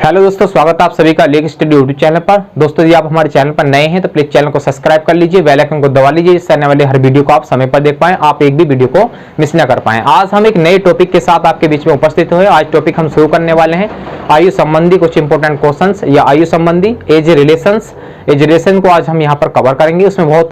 Hello दोस्तों, स्वागत है आप सभी का लेक स्टडी यूट्यूब चैनल पर। दोस्तों यदि आप हमारे चैनल पर नए हैं तो प्लीज चैनल को सब्सक्राइब कर लीजिए, बेल आइकन को दबा लीजिए जिससे आने वाले हर वीडियो को आप समय पर देख पाएं, आप एक भी वीडियो को मिस न कर पाएं। आज हम एक नए टॉपिक के साथ आपके बीच में उपस्थित हुए। आज टॉपिक हम शुरू करने वाले हैं आयु संबंधी कुछ इंपॉर्टेंट क्वेश्चंस या आयु संबंधी एज रिलेशन को आज हम यहाँ पर कवर करेंगे। उसमें बहुत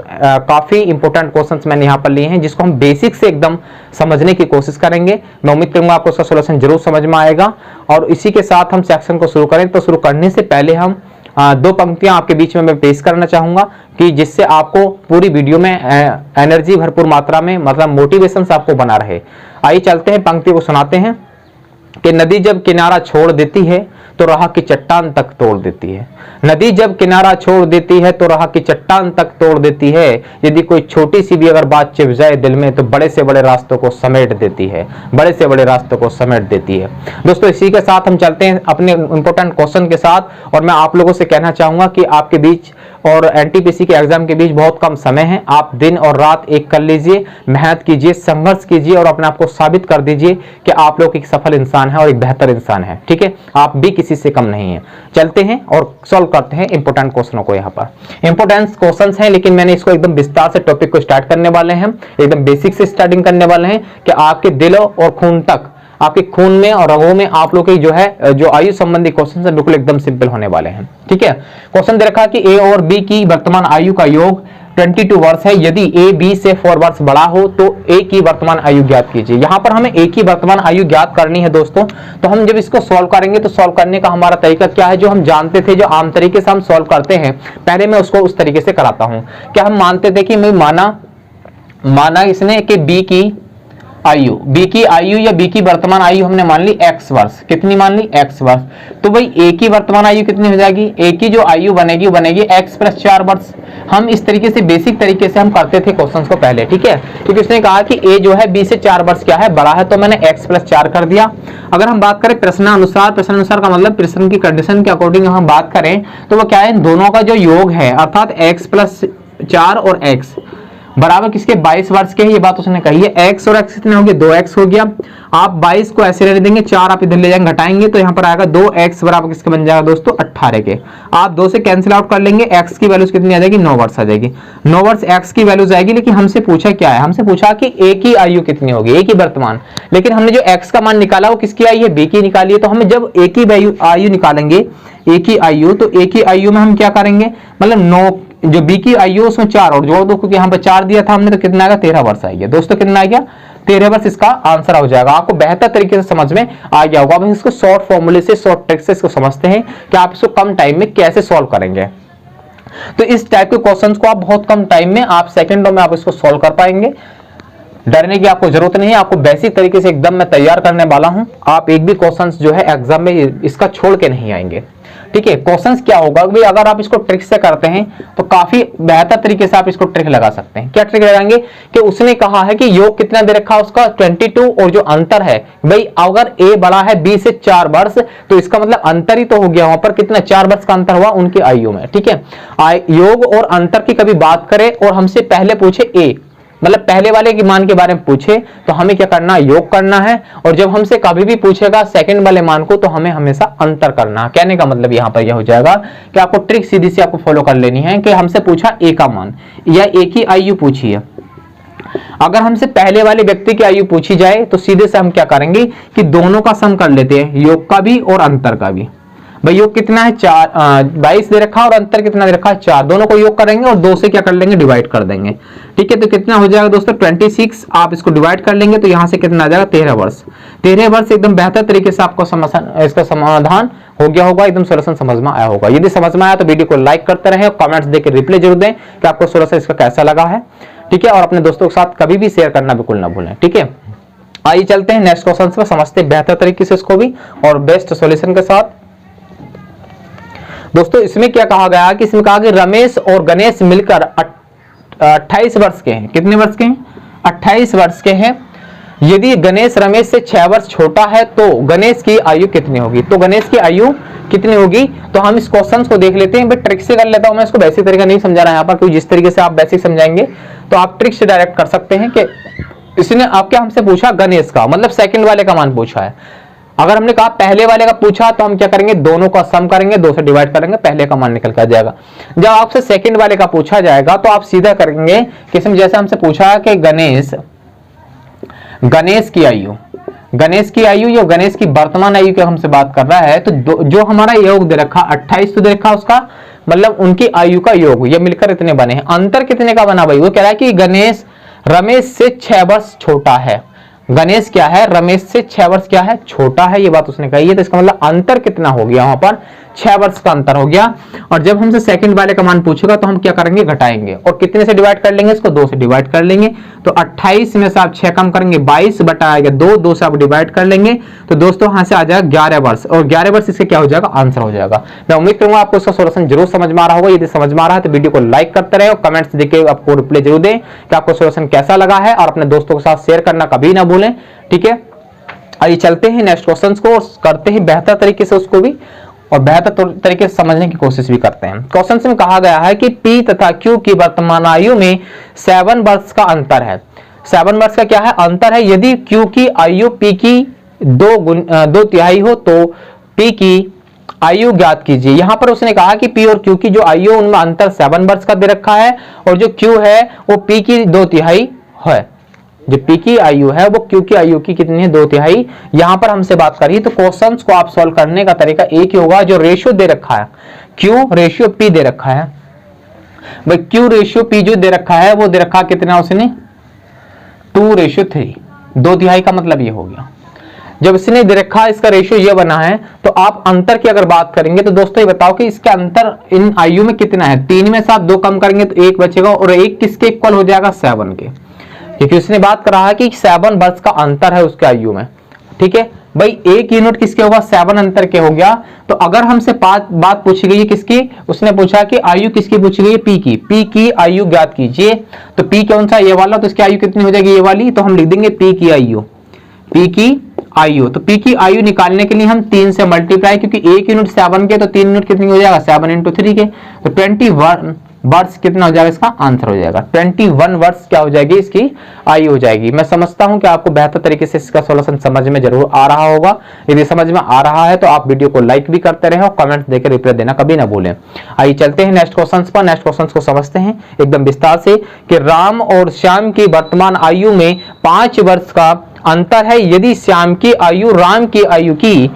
काफी इंपॉर्टेंट क्वेश्चंस मैंने यहाँ पर लिए हैं जिसको हम बेसिक से एकदम समझने की कोशिश करेंगे। मैं उम्मीद करूंगा आपको उसका सोल्यूशन जरूर समझ में आएगा। और इसी के साथ हम सेक्शन को शुरू करें तो शुरू करने से पहले हम दो पंक्तियां आपके बीच में मैं पेश करना चाहूंगा कि जिससे आपको पूरी वीडियो में एनर्जी भरपूर मात्रा में मतलब मोटिवेशन से आपको बना रहे। आइए चलते हैं, पंक्ति को सुनाते हैं कि नदी जब किनारा छोड़ देती है तो राह की चट्टान तक तोड़ देती है। नदी जब किनारा छोड़ देती है तो राह की चट्टान तक तोड़ देती है। यदि कोई छोटी सी भी अगर बात चिप जाए दिल में तो बड़े से बड़े रास्तों को समेट देती है, बड़े से बड़े रास्तों को समेट देती है। दोस्तों इसी के साथ हम चलते हैं अपने इंपॉर्टेंट क्वेश्चन के साथ। और मैं आप लोगों से कहना चाहूंगा कि आपके बीच और एनटीपीसी के एग्जाम के बीच बहुत कम समय है। आप दिन और रात एक कर लीजिए, मेहनत कीजिए, संघर्ष कीजिए और अपने आप को साबित कर दीजिए कि आप लोग एक सफल इंसान है और एक बेहतर इंसान है। ठीक है, आप भी किसी से कम नहीं है। चलते हैं और सॉल्व करते हैं इंपॉर्टेंट क्वेश्चनों को। यहाँ पर इंपॉर्टेंट क्वेश्चंस हैं लेकिन मैंने इसको एकदम विस्तार से टॉपिक को स्टार्ट करने वाले हैं, एकदम बेसिक से स्टार्टिंग करने वाले हैं कि आपके दिलों और खून तक, आपके खून में और रगों में आप लोग की जो आयु संबंधी क्वेश्चन है बिल्कुल एकदम सिंपल होने वाले हैं। ठीक है, क्वेश्चन दे रखा कि ए और बी की वर्तमान आयु का योग 22 वर्ष है। यदि ए बी से 4 वर्ष बड़ा हो तो ए की वर्तमान आयु ज्ञात कीजिए। यहाँ पर हमें ए की वर्तमान आयु ज्ञात करनी है दोस्तों। तो हम जब इसको सॉल्व करेंगे तो सॉल्व करने का हमारा तरीका क्या है, जो हम जानते थे, जो आम तरीके से हम सॉल्व करते हैं, पहले मैं उसको उस तरीके से कराता हूँ। क्या हम मानते थे कि मैं माना इसने कि बी की आयु या बी की वर्तमान आयु हमने मान ली x वर्ष। कितनी मान ली? x वर्ष। तो भाई a की वर्तमान आयु कितनी हो जाएगी? a की जो आयु बनेगी x + 4 वर्ष। हम इस तरीके से बेसिक तरीके से हम करते थे क्वेश्चंस को पहले। ठीक है, क्योंकि उसने कहा कि a जो है b से 4 वर्ष क्या है, बड़ा है, तो मैंने x + 4 कर दिया। अगर हम बात करें प्रश्नानुसार का मतलब प्रश्न की कंडीशन के अकॉर्डिंग हम बात करें तो वो क्या है, दोनों का जो योग है अर्थात x + 4 और x बराबर किसके 22 वर्ष के है, ये बात उसने कही है। x और x कितने हो गए? 2x हो गया। आप 22 को ऐसे रहने देंगे, 4 आप इधर ले जाएंगे, घटाएंगे तो यहाँ पर आएगा 2x बराबर किसके बन जाएगा दोस्तों? 18 के। आप 2 से कैंसिल आउट कर लेंगे, x की वैल्यूज कितनी आ जाएगी? 9 वर्ष आ जाएगी। 9 वर्ष x की वैल्यूज आएगी। लेकिन हमसे पूछा क्या है, हमसे पूछा कि a की आयु कितनी होगी, a की वर्तमान। लेकिन हमने जो x का मान निकाला वो किसकी आई है? b की निकाली है। तो हमें जब a की आयु निकालेंगे, a की आयु, तो a की आयु में हम क्या करेंगे, मतलब 9 जो बी की आयु उसमें 4 और जोड़ दो, क्योंकि यहाँ पर 4 दिया था हमने, तो कितना आएगा? 13 वर्ष आएगा दोस्तों। कितना आ गया? 13 वर्ष इसका आंसर हो जाएगा। आपको बेहतर तरीके से समझ में आ गया होगा। अब इसको शॉर्ट फॉर्मूले से, शॉर्ट ट्रिक से इसको समझते हैं कि आप इसको कम टाइम में कैसे सॉल्व करेंगे। तो इस टाइप के क्वेश्चंस को आप बहुत कम टाइम में, आप सेकंडों में आप इसको सॉल्व कर पाएंगे। डरने की आपको जरूरत नहीं है, आपको बेसिक तरीके से एकदम मैं तैयार करने वाला हूं। आप एक भी क्वेश्चंस जो है एग्जाम में इसका छोड़ के नहीं आएंगे। ठीक है, क्वेश्चंस क्या होगा भाई, अगर आप इसको ट्रिक से करते हैं तो काफी बेहतर तरीके से आप इसको ट्रिक लगा सकते हैं। क्या ट्रिक लगाएंगे कि उसने कहा है कि योग कितना दे रखा है उसका 22, और जो अंतर है भाई, अगर a बड़ा है b से 4 वर्ष तो इसका मतलब अंतर ही तो हो गया, वहां पर कितना 4 वर्ष का अंतर हुआ उनकी आयु में। ठीक है, योग और अंतर की कभी बात करें और हमसे पहले पूछे a, मतलब पहले वाले की मान के बारे में पूछे तो हमें क्या करना है? योग करना है। और जब हमसे कभी भी पूछेगा सेकंड वाले मान को तो हमें हमेशा अंतर करना है। कहने का मतलब यहाँ पर यह हो जाएगा कि आपको ट्रिक सीधी सी आपको फॉलो कर लेनी है कि हमसे पूछा ए का मान या ए की आयु पूछी है। अगर हमसे पहले वाले व्यक्ति की आयु पूछी जाए तो सीधे से हम क्या करेंगे कि दोनों का सम कर लेते हैं, योग का भी और अंतर का भी। भाई योग कितना है? 22 दे रखा है और अंतर कितना दे रखा है? 4। दोनों को योग करेंगे और 2 से क्या कर लेंगे? डिवाइड कर देंगे। ठीक है, तो कितना हो जाएगा दोस्तों? 26। आप इसको डिवाइड कर लेंगे तो यहां से कितना आ जाएगा? 13 वर्ष। 13 वर्ष एकदम बेहतर तरीके से आपको इसका समाधान हो गया होगा, एकदम सोल्यूशन समझ में आया होगा। यदि समझ में आया तो वीडियो को लाइक करते रहे और कमेंट्स देकर रिप्लाई जरूर दें कि आपको सोल्यूशन इसका कैसा लगा है। ठीक है, और अपने दोस्तों के साथ कभी भी शेयर करना बिल्कुल ना भूलें। ठीक है, आइए चलते हैं नेक्स्ट क्वेश्चन पर, समझते हैं बेहतर तरीके से इसको भी और बेस्ट सोल्यूशन के साथ। दोस्तों इसमें क्या कहा गया कि इसमें कहा कि रमेश और गणेश मिलकर 28 वर्ष के हैं। कितने वर्ष के हैं? 28 वर्ष के हैं। यदि गणेश रमेश से 6 वर्ष छोटा है तो गणेश की आयु कितनी होगी? तो गणेश की आयु कितनी होगी? तो हम इस क्वेश्चन को देख लेते हैं। बट ट्रिक से कर लेता हूं मैं इसको, बेसिक तरीका नहीं समझा रहा यहाँ पर, क्योंकि जिस तरीके से आप बेसिक समझाएंगे तो आप ट्रिक से डायरेक्ट कर सकते हैं। कि इसने आपके हमसे पूछा गणेश का, मतलब सेकंड वाले का मान पूछा है। अगर हमने कहा पहले वाले का पूछा तो हम क्या करेंगे, दोनों का सम करेंगे, 2 से डिवाइड करेंगे, पहले का मान निकल कर जाएगा। जब आपसे सेकंड वाले का पूछा जाएगा तो आप सीधा करेंगे कि जैसे हमसे पूछा कि गणेश की आयु, गणेश की आयु या गणेश की वर्तमान आयु की हमसे बात कर रहा है, तो जो हमारा योग दे रखा 28 तो दे रखा, उसका मतलब उनकी आयु का योग, ये मिलकर इतने बने हैं। अंतर कितने का बना भाई, वो कह रहा है कि गणेश रमेश से 6 वर्ष छोटा है। गणेश क्या है, रमेश से 6 वर्ष क्या है, छोटा है, ये बात उसने कही है। तो इसका मतलब अंतर कितना हो गया, वहां पर 6 वर्ष का अंतर हो गया। और जब हमसे सेकंड वाले का मान पूछेगा तो हम क्या करेंगे, घटाएंगे, और कितने से डिवाइड कर लेंगे, इसको 2 से डिवाइड कर लेंगे। तो 28 में से आप 6 कम करेंगे, 22 बटा आएगा 2, 2 से आप डिवाइड कर लेंगे तो दोस्तों यहां से आ जाएगा 11 वर्ष, और 11 वर्ष इससे क्या हो जाएगा, आंसर हो जाएगा। मैं उम्मीद करूंगा आपको इसका सोल्यूशन जरूर समझ में आ रहा होगा। यदि समझ में आ रहा है तो वीडियो को लाइक करते रहे और कमेंट्स देके आपको रिप्लाई जरूर दें कि आपको सोल्यूशन कैसा लगा है, और अपने दोस्तों के साथ शेयर करना कभी ना भूलें। ठीक है, आइए चलते हैं नेक्स्ट क्वेश्चन को और करते हैं बेहतर तरीके से उसको भी, और बेहतर तरीके से समझने की कोशिश भी करते हैं। क्वेश्चन में कहा गया है कि P तथा Q की वर्तमान आयु में 7 वर्ष का अंतर है। 7 वर्ष का क्या है, अंतर है। यदि Q की आयु P की 2 तिहाई हो तो P की आयु ज्ञात कीजिए। यहां पर उसने कहा कि P और Q की जो आयु उनमें अंतर 7 वर्ष का दे रखा है, और जो Q है वो P की 2 तिहाई है। जो P की आयु है वो Q की आयु की कितनी है, 2 तिहाई। यहां पर हमसे बात करी तो क्वेश्चंस को आप सॉल्व करने का तरीका एक ही होगा। जो रेशियो दे रखा है Q रेशियो P दे रखा है भाई, Q रेशियो P जो दे रखा है वो दे रखा कितना, उसने 2:3, 2 तिहाई का मतलब ये हो गया। जब इसने दे रखा इसका रेशियो ये बना है तो आप अंतर की अगर बात करेंगे तो दोस्तों ये बताओ कि इसका अंतर इन आयु में कितना है। 3 में से आप 2 कम करेंगे तो 1 बचेगा, और 1 किसके इक्वल हो जाएगा, 7 के, क्योंकि उसने बात कर रहा है कि 7 वर्ष का अंतर है उसके आयु में। ठीक है भाई, 1 यूनिट किसके होगा, 7 अंतर के हो गया। तो अगर हमसे बात पूछी गई है किसकी, उसने पूछा कि आयु किसकी पूछी गई है, P की आयु ज्ञात कीजिए। तो P कौन सा, ये वाला, तो इसकी आयु कितनी हो जाएगी, ये वाली। तो हम लिख देंगे P की आयु, P की आयु। तो P की आयु निकालने के लिए हम 3 से मल्टीप्लाई, क्योंकि 1 यूनिट 7 के, तो 3 यूनिट कितनी हो जाएगा, 7 × 3 के, तो 21 वर्ष कितना हो जाएगा, इसका आंसर हो जाएगा 21 वर्ष क्या हो जाएगी, इसकी आयु हो जाएगी। मैं समझता हूं कि आपको बेहतर तरीके से इसका सॉल्यूशन समझ में जरूर आ रहा होगा। यदि समझ में आ रहा है तो आप वीडियो को लाइक भी करते रहे और कमेंट्स देकर रिप्लाई देना कभी ना भूलें। आइए चलते हैं नेक्स्ट क्वेश्चन पर। नेक्स्ट क्वेश्चन को समझते हैं एकदम विस्तार से कि राम और श्याम की वर्तमान आयु में 5 वर्ष का अंतर है। यदि श्याम की आयु राम की आयु की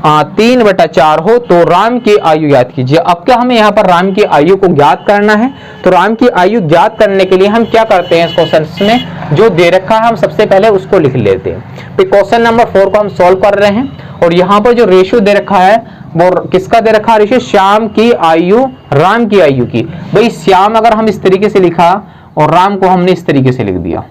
3/4 हो तो राम की आयु ज्ञात कीजिए। अब क्या हमें यहाँ पर राम की आयु को ज्ञात करना है, तो राम की आयु ज्ञात करने के लिए हम क्या करते हैं, इस क्वेश्चन में जो दे रखा है हम सबसे पहले उसको लिख लेते हैं। तो क्वेश्चन नंबर 4 को हम सॉल्व कर रहे हैं, और यहाँ पर जो रेशियो दे रखा है वो किसका दे रखा है, रेशियो श्याम की आयु राम की आयु की। भाई श्याम अगर हम इस तरीके से लिखा और राम को हमने इस तरीके से लिख दिया,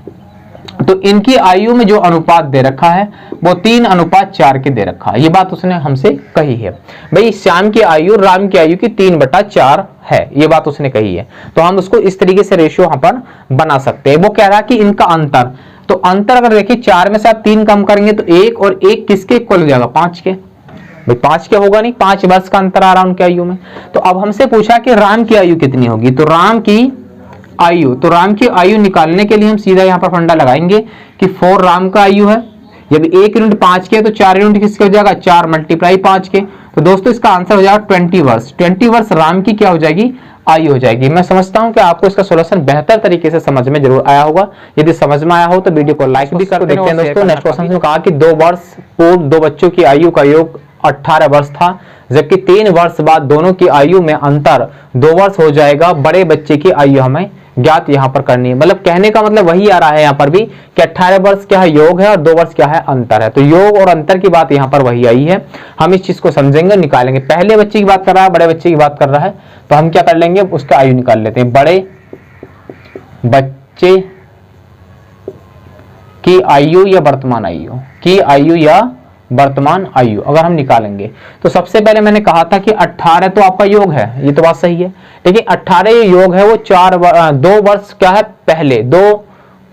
तो इनकी आयु में जो अनुपात दे रखा है वो 3:4 के दे रखा है। ये बात उसने हमसे कही है। भाई श्याम की आयु राम की आयु की 3/4 है, ये बात उसने कही है। तो हम उसको इस तरीके से रेशियो यहाँ पर बना सकते हैं। वो कह रहा है कि इनका अंतर, तो अंतर अगर देखिए 4 में से आप 3 कम करेंगे तो 1, और 1 किसके इक्वल हो जाएगा, 5 के। भाई 5 के होगा नहीं, 5 वर्ष का अंतर आ रहा है उनकी आयु में। तो अब हमसे पूछा कि राम की आयु कितनी होगी, तो राम की आयु, तो राम की आयु निकालने के लिए हम सीधा यहाँ पर फंडा लगाएंगे कि 4 राम का आयु है। जब 1 यूनिट 5 के, तो 4 यूनिट किसके हो जाएगा, 4 × 5 के। तो दोस्तों इसका आंसर हो जाएगा 20 वर्ष। 20 वर्ष राम की क्या हो जाएगी, आयु हो जाएगी। मैं समझता हूं कि आपको इसका सॉल्यूशन बेहतर तरीके से समझ में जरूर आया होगा। यदि समझ में आया हो तो वीडियो को लाइक भी कर देते हैं दोस्तों। नेक्स्ट क्वेश्चन में कहा कि 2 वर्ष पूर्व 2 बच्चों की आयु का योग 18 वर्ष था, जबकि 3 वर्ष बाद दोनों की आयु में अंतर 2 वर्ष हो जाएगा। बड़े बच्चे की आयु हमें ज्ञात यहाँ पर करनी है। मतलब कहने का मतलब वही आ रहा है यहाँ पर भी कि 18 वर्ष क्या है योग है, और 2 वर्ष क्या है अंतर है। तो योग और अंतर की बात यहाँ पर वही आई है। हम इस चीज को समझेंगे, निकालेंगे। पहले बच्चे की बात कर रहा है, बड़े बच्चे की बात कर रहा है, तो हम क्या कर लेंगे, उसका आयु निकाल लेते हैं। बड़े बच्चे की आयु या वर्तमान आयु की आयु या वर्तमान आयु अगर हम निकालेंगे तो सबसे पहले मैंने कहा था कि 18 तो आपका योग है, ये तो बात सही है। लेकिन 18 योग है वो 2 वर्ष क्या है पहले, 2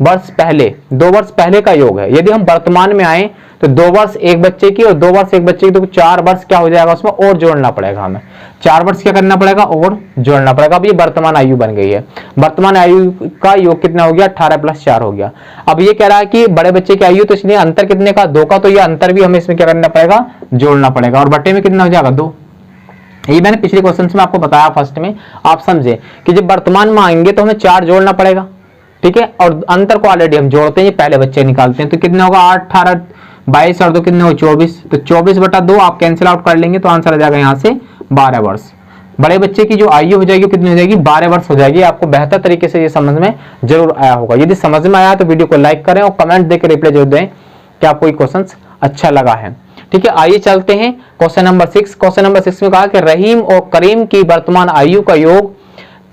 वर्ष पहले, 2 वर्ष पहले का योग है। यदि हम वर्तमान में आए तो 2 वर्ष एक बच्चे की और 2 वर्ष एक बच्चे की, तो 4 वर्ष क्या हो जाएगा उसमें और जोड़ना पड़ेगा हमें। 4 वर्ष क्या करना पड़ेगा और जोड़ना पड़ेगा। अब ये वर्तमान आयु बन गई है। वर्तमान आयु का योग कितना हो गया, 18 + 4 हो गया। अब ये कह रहा है कि बड़े बच्चे की आयु, तो इसलिए अंतर कितने का, 2 का, तो ये अंतर भी हमें इसमें क्या करना पड़ेगा, जोड़ना पड़ेगा। और बटे में कितना हो जाएगा, 2। ये मैंने पिछले क्वेश्चन में आपको बताया फर्स्ट में, आप समझे कि जब वर्तमान में आएंगे तो हमें 4 जोड़ना पड़ेगा, ठीक है। और अंतर को ऑलरेडी हम जोड़ते हैं, पहले बच्चे निकालते हैं, तो कितना होगा, 8, 18, 22 और 2 कितने हो, 24। तो 24/2 आप कैंसिल आउट कर लेंगे तो आंसर आ जाएगा यहाँ से 12 वर्ष। बड़े बच्चे की जो आयु हो जाएगी कितनी हो जाएगी, 12 वर्ष हो जाएगी। आपको बेहतर तरीके से ये समझ में जरूर आया होगा। यदि समझ में आया तो वीडियो को लाइक करें और कमेंट देकर रिप्लाई जरूर दें कि आपको ये क्वेश्चन अच्छा लगा है, ठीक है। आइए चलते हैं क्वेश्चन नंबर 6। क्वेश्चन नंबर 6 में कहा कि रहीम और करीम की वर्तमान आयु का योग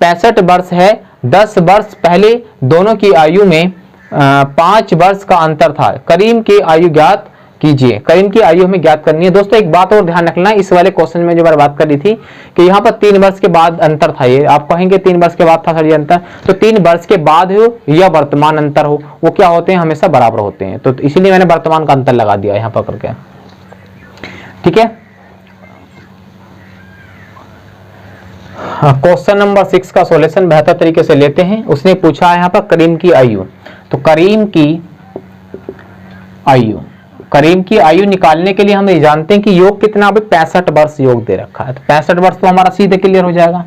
65 वर्ष है। 10 वर्ष पहले दोनों की आयु में 5 वर्ष का अंतर था। करीम की आयु ज्ञात कीजिए। करीम की आयु हमें ज्ञात करनी है। दोस्तों एक बात और ध्यान रखना, इस वाले क्वेश्चन में जो मैंने बात करी थी कि यहाँ पर 3 वर्ष के बाद अंतर था। ये आप कहेंगे 3 वर्ष के बाद था सर ये अंतर, तो 3 वर्ष के बाद हो या वर्तमान अंतर हो, वो क्या होते हैं, हमेशा बराबर होते हैं। तो इसीलिए मैंने वर्तमान का अंतर लगा दिया यहाँ पर करके, ठीक है। क्वेश्चन नंबर 6 का सॉल्यूशन बेहतर तरीके से लेते हैं। उसने पूछा है यहाँ पर करीम की आयु, तो करीम की आयु निकालने के लिए हम ये जानते हैं कि योग कितना, अभी 65 वर्ष योग दे रखा है। तो 65 वर्ष तो हमारा सीधे क्लियर हो जाएगा।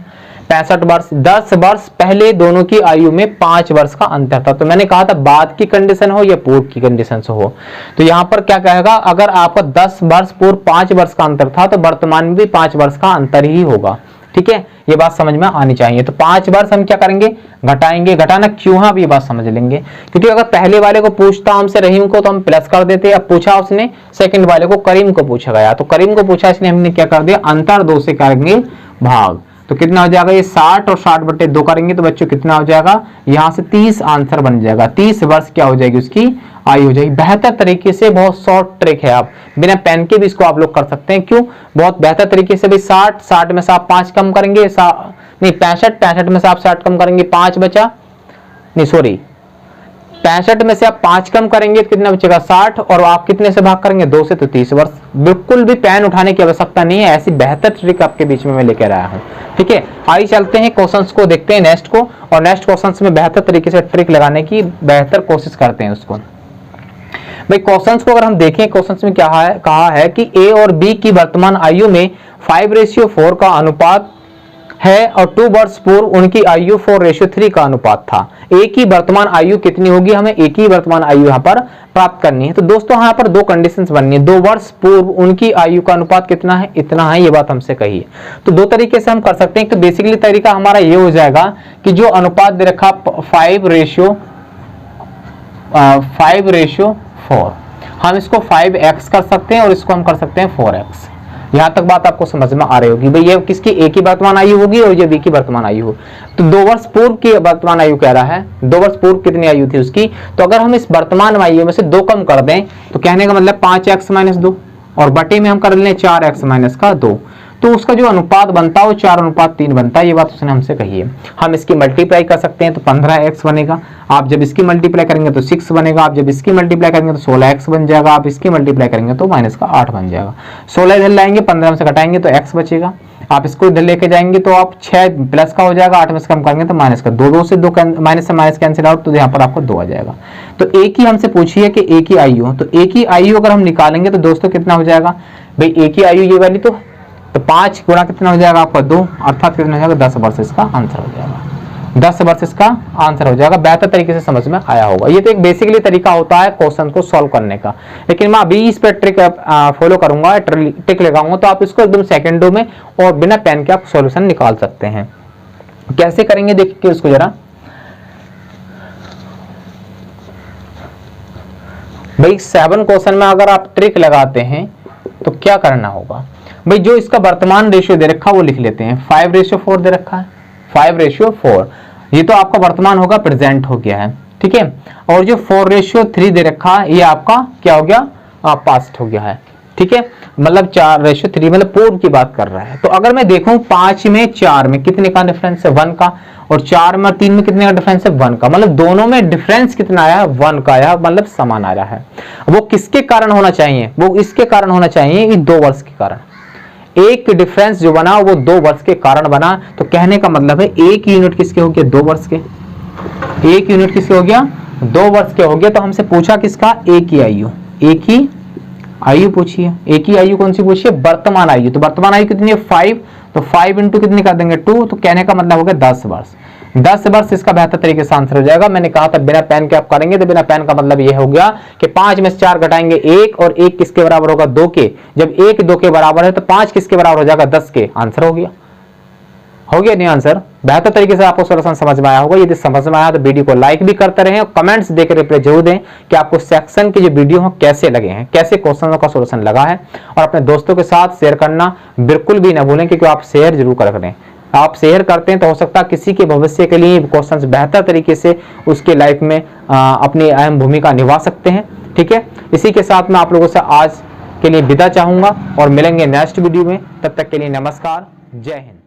65 वर्ष, 10 वर्ष पहले दोनों की आयु में 5 वर्ष का अंतर था। तो मैंने कहा था बाद की कंडीशन हो या पूर्व की कंडीशन से हो, तो यहाँ पर क्या कहेगा, अगर आपका 10 वर्ष पूर्व 5 वर्ष का अंतर था तो वर्तमान में भी 5 वर्ष का अंतर ही होगा, ठीक है। ये बात समझ में आनी चाहिए। तो 5 वर्ष हम क्या करेंगे, घटाएंगे। घटाना क्यों है, अब ये बात समझ लेंगे। क्योंकि अगर पहले वाले को पूछता हमसे रहीम को तो हम प्लस कर देते, अब पूछा उसने सेकंड वाले को करीम को पूछा गया, तो करीम को पूछा इसलिए हमने क्या कर दिया, अंतर 2 से करेंगे भाग। तो कितना हो जाएगा, ये 60 और 60/2 करेंगे तो बच्चों कितना हो जाएगा, यहाँ से 30 आंसर बन जाएगा। 30 वर्ष क्या हो जाएगी उसकी आयु हो जाएगी। बेहतर तरीके से, बहुत शॉर्ट ट्रिक है, आप बिना पेन के भी इसको आप लोग कर सकते हैं। क्यों, बहुत बेहतर तरीके से। भाई 60 में से आप 5 कम करेंगे, नहीं 65 में से आप 60 कम करेंगे, 5 बचा, नहीं सॉरी 65 में से आप 5 कम करेंगे तो कितना बचेगा, 60, और आप कितने से भाग करेंगे, 2 से, तो 30 वर्ष। बिल्कुल भी पेन उठाने की आवश्यकता नहीं है, ऐसी बेहतर ट्रिक आपके बीच में मैं लेकर आया हूं, ठीक है। आइए चलते हैं क्वेश्चंस को देखते हैं नेक्स्ट को, और नेक्स्ट क्वेश्चंस में बेहतर तरीके से ट्रिक लगाने की बेहतर कोशिश करते हैं उसको। भाई क्वेश्चंस को अगर हम देखें, क्वेश्चंस में क्या है, कहा है कि ए और बी की वर्तमान आयु में 5:4 का अनुपात है और 2 वर्ष पूर्व उनकी आयु 4:3 का अनुपात था। ए की वर्तमान आयु कितनी होगी, हमें ए की वर्तमान आयु यहाँ पर प्राप्त करनी है। तो दोस्तों यहाँ पर 2 कंडीशंस बननी है। 2 वर्ष पूर्व उनकी आयु का अनुपात कितना है, इतना है, ये बात हमसे कही है। तो 2 तरीके से हम कर सकते हैं। तो बेसिकली तरीका हमारा ये हो जाएगा कि जो अनुपात दे रखा 5:4, हम इसको 5x कर सकते हैं और इसको हम कर सकते हैं 4x। यहां तक बात आपको समझ में आ रही होगी। भाई ये किसकी, ए की वर्तमान आयु होगी और ये बी की वर्तमान आयु हो। तो 2 वर्ष पूर्व की वर्तमान आयु कह रहा है, 2 वर्ष पूर्व कितनी आयु थी उसकी, तो अगर हम इस वर्तमान आयु में से 2 कम कर दें तो कहने का मतलब 5x - 2, और बटे में हम कर लें 4x - 2, तो उसका जो अनुपात बनता है वो 4:3 बनता है। ये बात उसने हमसे कही है। हम इसकी मल्टीप्लाई कर सकते हैं तो 15x बनेगा। आप जब इसकी मल्टीप्लाई करेंगे तो 6 बनेगा। आप जब इसकी मल्टीप्लाई करेंगे तो 16x बन जाएगा। आप इसकी मल्टीप्लाई करेंगे तो -8 बन जाएगा। 16 इधर लाएंगे, 15 में से घटाएंगे तो x बचेगा। आप इसको इधर लेके जाएंगे तो आप 6 प्लस का हो जाएगा, 8 में से कम करेंगे तो माइनस का, 2 से 2 माइनस से माइनस कैंसिल आउट, तो यहाँ पर आपको 2 आ जाएगा। तो ए की हमसे पूछी है कि ए की आयु, तो ए की आयु अगर हम निकालेंगे तो दोस्तों कितना हो जाएगा, भाई ए की आयु ये वाली, तो 5 गुणा कितना हो जाएगा आपका 2, अर्थात कितना हो जाएगा 10 वर्ष इसका आंसर हो जाएगा। 10 वर्ष इसका आंसर हो जाएगा। बेहतर तरीके से समझ में आया होगा। ये तो एक बेसिकली तरीका होता है क्वेश्चन को सॉल्व करने का, लेकिन मैं अभी इस पर ट्रिक फॉलो करूंगा, ट्रिक लगाऊंगा, तो आप इसको एकदम सेकंडों में और बिना पेन के आप सॉल्यूशन निकाल सकते हैं। कैसे करेंगे देखिए उसको जरा। भाई 7 क्वेश्चन में अगर आप ट्रिक लगाते हैं तो क्या करना होगा, भाई जो इसका वर्तमान रेशियो दे रखा वो लिख लेते हैं। 5:4 दे रखा है, 5:4, ये तो आपका वर्तमान होगा, प्रेजेंट हो गया है, ठीक है। और जो 4:3 दे रखा है ये आपका क्या हो गया, पास्ट हो गया है, ठीक है, मतलब 4:3 मतलब पूर्व की बात कर रहा है। तो अगर मैं देखूं 5 में 4 में कितने का डिफरेंस है, 1 का, और 4 में 3 में कितने का डिफरेंस है, 1 का, मतलब दोनों में डिफरेंस कितना आया, 1 का आया, मतलब समान आ रहा है। वो किसके कारण होना चाहिए, वो इसके कारण होना चाहिए कि 2 वर्ष के कारण। एक डिफरेंस जो बना वो 2 वर्ष के कारण बना। तो कहने का मतलब है 1 यूनिट किसके हो गया, 2 वर्ष के। 1 यूनिट किसके हो गया, 2 वर्ष के हो गया। तो हमसे पूछा किसका, एक ही आयु, एक ही आयु पूछिए। एक ही आयु कौन सी पूछिए, वर्तमान आयु। तो वर्तमान आयु कितनी है, 5। तो 5 इंटू कितनी कर देंगे, 2। तो कहने का मतलब हो गया 10 वर्ष। 10 वर्ष इसका बेहतर तरीके से आंसर हो जाएगा। मैंने कहा था बिना पेन के आप करेंगे, तो बिना पेन का मतलब ये हो गया कि 5 में से 4 घटाएंगे 1, और 1 किसके बराबर होगा, 2 के। जब 1 2 के बराबर है तो 5 किसके बराबर हो जाएगा, 10 के। आंसर हो गया, हो गया नहीं आंसर। बेहतर तरीके से आपको सॉल्यूशन समझ में आया होगा। यदि समझ में आया तो वीडियो को लाइक भी करते रहें, और कमेंट्स देकर रिप्लाई जरूर दें कि आपको सेक्शन के जो वीडियो हैं कैसे लगे हैं, कैसे क्वेश्चनों का सॉल्यूशन लगा है। और अपने दोस्तों के साथ शेयर करना बिल्कुल भी ना भूलें, क्योंकि आप शेयर जरूर करें। आप शेयर करते हैं तो हो सकता है किसी के भविष्य के लिए क्वेश्चंस बेहतर तरीके से उसके लाइफ में अपनी अहम भूमिका निभा सकते हैं। ठीक है, इसी के साथ मैं आप लोगों से आज के लिए विदा चाहूंगा, और मिलेंगे नेक्स्ट वीडियो में। तब तक के लिए नमस्कार, जय हिंद।